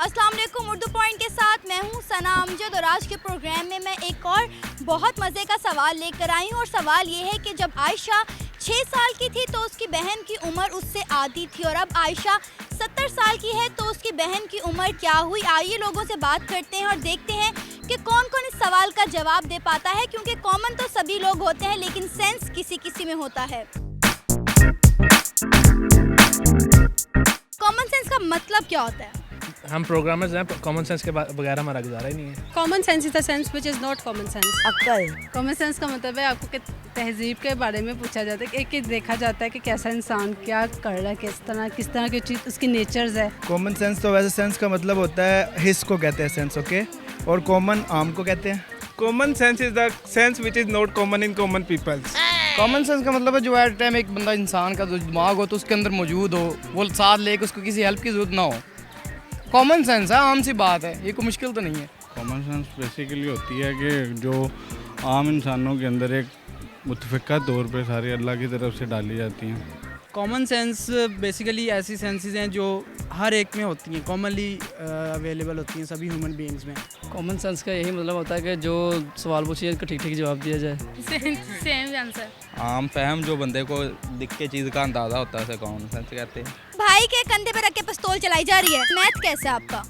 अस्सलाम वालेकुम। उर्दू पॉइंट के साथ मैं हूँ सना अमजद और आज के प्रोग्राम में मैं एक और बहुत मज़े का सवाल लेकर आई हूँ। और सवाल ये है कि जब आयशा 6 साल की थी तो उसकी बहन की उम्र उससे आधी थी और अब आयशा 70 साल की है तो उसकी बहन की उम्र क्या हुई। आइए लोगों से बात करते हैं और देखते हैं कि कौन कौन इस सवाल का जवाब दे पाता है, क्योंकि कॉमन तो सभी लोग होते हैं लेकिन सेंस किसी किसी में होता है। कॉमन सेंस का मतलब क्या होता है? हम प्रोग्रामर्स हैं, कॉमन सेंस के बगैर हमारा गुजारा ही नहीं है। Common sense is the sense which is not common sense. अक्ल। कॉमन सेंस का मतलब है आपको कि तहजीब के बारे में पूछा जाता है कि देखा जाता है कि कैसा इंसान क्या कर रहा है, किस तरह की चीज़ उसकी नेचर्स है। कॉमन सेंस तो वैसे सेंस का मतलब होता है हिस को कहते हैं सेंस, ओके, और कॉमन आम को कहते हैं। Common sense is the sense which is not common in common peoples. Common sense का मतलब है जो एट टाइम एक बंदा इंसान का जो दिमाग हो तो उसके अंदर मौजूद हो, वो साथ लेके उसको किसी हेल्प की जरूरत ना हो। कॉमन सेंस है, आम सी बात है, ये कोई मुश्किल तो नहीं है। कॉमन सेंस बेसिकली होती है कि जो आम इंसानों के अंदर एक मुतफ़िका तौर पे सारी अल्लाह की तरफ से डाली जाती हैं। कॉमन सेंस बेसिकली ऐसी सेंसेस हैं जो हर एक में होती हैं, कॉमनली अवेलेबल होती हैं सभी ह्यूमन बीइंग्स में। कॉमन सेंस का यही मतलब होता है कि जो सवाल पूछिए उसका ठीक ठीक जवाब दिया जाए। Same answer. आम फहम जो बंदे को दिख के चीज़ का अंदाज़ा होता है उसे कॉमन सेंस कहते हैं। भाई के कंधे पे रख के पिस्तौल चलाई जा रही है। मैथ कैसे है आपका?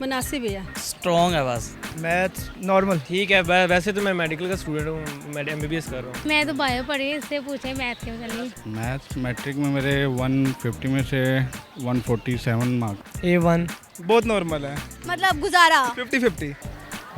मुनासिब है, स्ट्रॉन्ग है बस। मैथ नॉर्मल ठीक है, वैसे तो मैं मेडिकल का स्टूडेंट हूँ, मैं MBBS कर रहा हूँ। मैं तो बायो पढ़ी, इससे पूछे मैथ क्यों चली। मैथ्स मैट्रिक में मेरे 150 में से 147 मार्क्स। A1 बहुत नॉर्मल है, मतलब गुजारा 50-50।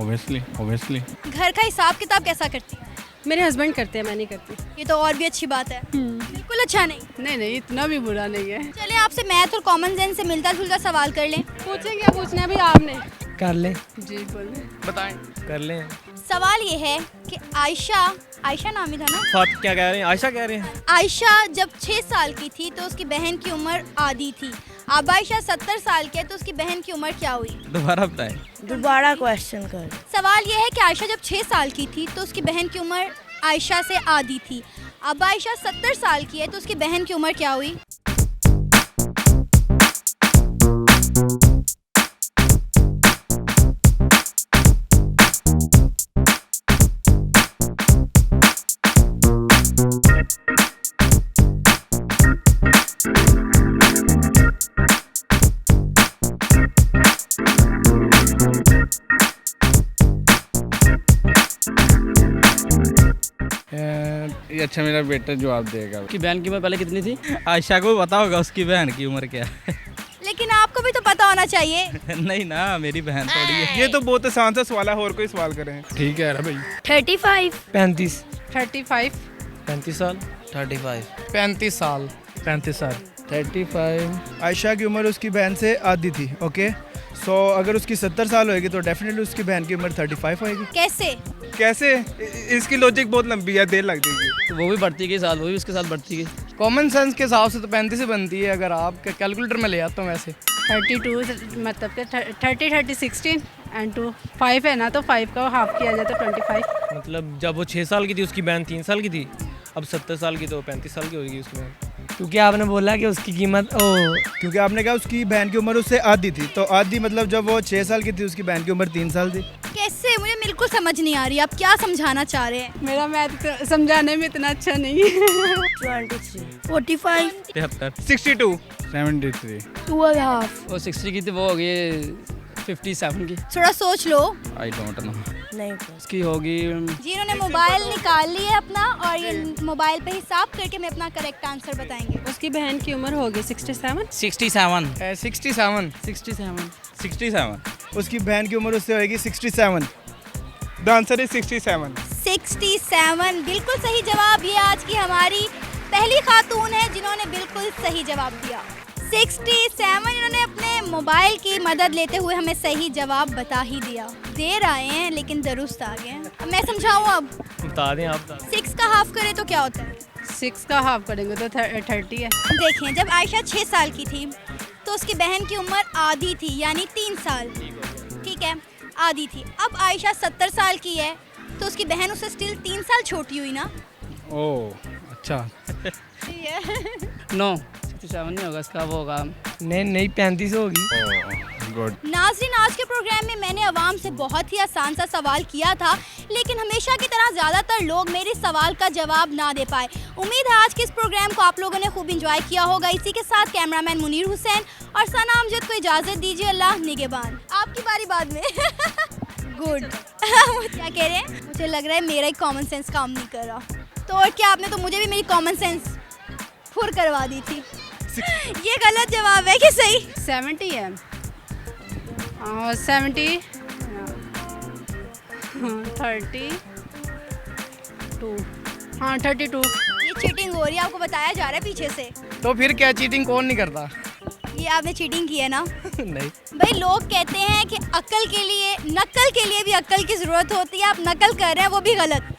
ओबियसली घर का हिसाब किताब कैसा करती है? मेरे हस्बैंड करते हैं, मैं नहीं करती। ये तो और भी अच्छी बात है। बिल्कुल अच्छा नहीं। नहीं इतना भी बुरा नहीं है। चलिए आपसे मैथ और कॉमन सेंस से मिलता जुलता सवाल कर लें। पूछें क्या पूछना है भाई आपने? कर लें, जी बोले। बताएं। कर लें। सवाल ये है कि आयशा नाम ही था ना? फात क्या कह रहे हैं? आयशा कह रहे हैं। आयशा जब 6 साल की थी तो उसकी बहन की उम्र आधी थी। अब आयशा 70 साल की है तो उसकी बहन की उम्र क्या हुई? दोबारा बताएं। दोबारा क्वेश्चन कर। सवाल ये है कि आयशा जब 6 साल की थी तो उसकी बहन की उम्र आयशा से आधी थी। अब आयशा 70 साल की है तो उसकी बहन की उम्र क्या हुई? ये अच्छा मेरा बेटा जवाब देगा। उसकी बहन की उम्र पहले कितनी थी? आयशा को पता होगा उसकी बहन की उम्र क्या है। लेकिन आपको भी तो पता होना चाहिए। नहीं ना, मेरी बहन थोड़ी है। ये तो बहुत आसान सा सवाल है, और कोई सवाल करें। ठीक है भाई। 35 35 35 35 साल 35 35 साल 35 साल 35। आयशा की उम्र उसकी बहन से आधी थी, ओके। सो अगर उसकी 70 साल होएगी तो डेफिनेटली उसकी बहन की उम्र 35 होएगी। कैसे? इसकी लॉजिक बहुत लंबी है, देर लग जाएगी। तो वो भी बढ़ती गई साल, वो भी उसके साथ बढ़ती गई। कॉमन सेंस के हिसाब से तो 35 से बनती है, अगर आप कैलकुलेटर में ले आता हूँ वैसे। 32 मतलब कि 30 16 एंड 2 5 है ना, तो 5 का हाफ किया जाए तो 25। मतलब जब वो 6 साल की थी उसकी बहन 3 साल की थी, अब 70 साल की तो 35 साल की होगी उसकी बहन। क्योंकि आपने बोला कि उसकी कीमत क्योंकि आपने कहा उसकी बहन की उम्र उससे आधी थी, तो आधी मतलब जब वो 6 साल की थी उसकी बहन की उम्र 3 साल थी। कैसे? मुझे बिल्कुल समझ नहीं आ रही, आप क्या समझाना चाह रहे हैं? मेरा मैथ समझाने में इतना अच्छा नहीं है। 23 45 73 62 73 2.5 वो 60 की थी, वो हो गई 57 की। थोड़ा सोच लो। I don't know. नहीं उसकी होगी जी इन्होंने मोबाइल निकाल लिया अपना और ये मोबाइल पे हिसाब करके मैं अपना करेक्ट आंसर बताएंगे। उसकी बहन की उम्र होगी 67 67 67 67 67 उसकी बहन की उम्र उससे होएगी 67। The answer is 67। 67 बिल्कुल सही जवाब। ये आज की हमारी पहली खातून है जिन्होंने बिल्कुल सही जवाब दिया। 67 इन्होंने अपने मोबाइल की मदद लेते हुए हमें सही जवाब बता ही दिया। देर आए हैं लेकिन दुरुस्त आ गए हैं। अब मैं समझाऊँ? अब बता दें आप। 6 का हाफ करें तो क्या होता है? 6 का हाफ करेंगे तो 30 है। देखें, जब आयशा 6 साल की थी तो उसकी बहन की उम्र आधी थी, यानी 3 साल। ठीक है, आधी थी। अब आयशा 70 साल की है तो उसकी बहन उससे स्टिल 3 साल छोटी हुई ना। ओह अच्छा। नो 67 नहीं होगा, इसका वो होगा नहीं 35 होगी। गुड। नाज़रीन, आज के प्रोग्राम में मैंने अवाम से बहुत ही आसान सा सवाल किया था, लेकिन हमेशा की तरह ज़्यादातर लोग मेरे सवाल का जवाब ना दे पाए। उम्मीद है आज के इस प्रोग्राम को आप लोगों ने खूब इंजॉय किया होगा। इसी के साथ कैमरामैन मुनीर हुसैन और सना अमजद को इजाज़त दीजिए। अल्लाह निगहबान। आपकी बारी बाद में। गुड। क्या कह रहे हैं? मुझे लग रहा है मेरा ही कॉमन सेंस काम नहीं कर रहा। तो और क्या, आपने तो मुझे भी मेरी कॉमन सेंस फुर करवा दी थी। ये गलत जवाब है कि सही? 70 है और 70 32। हाँ 32। ये चीटिंग हो रही है, आपको बताया जा रहा है पीछे से। तो फिर क्या, चीटिंग कौन नहीं करता? ये आपने चीटिंग की है ना? नहीं भाई, लोग कहते हैं कि अक्ल के लिए, नकल के लिए भी अक्ल की ज़रूरत होती है। आप नकल कर रहे हैं, वो भी गलत।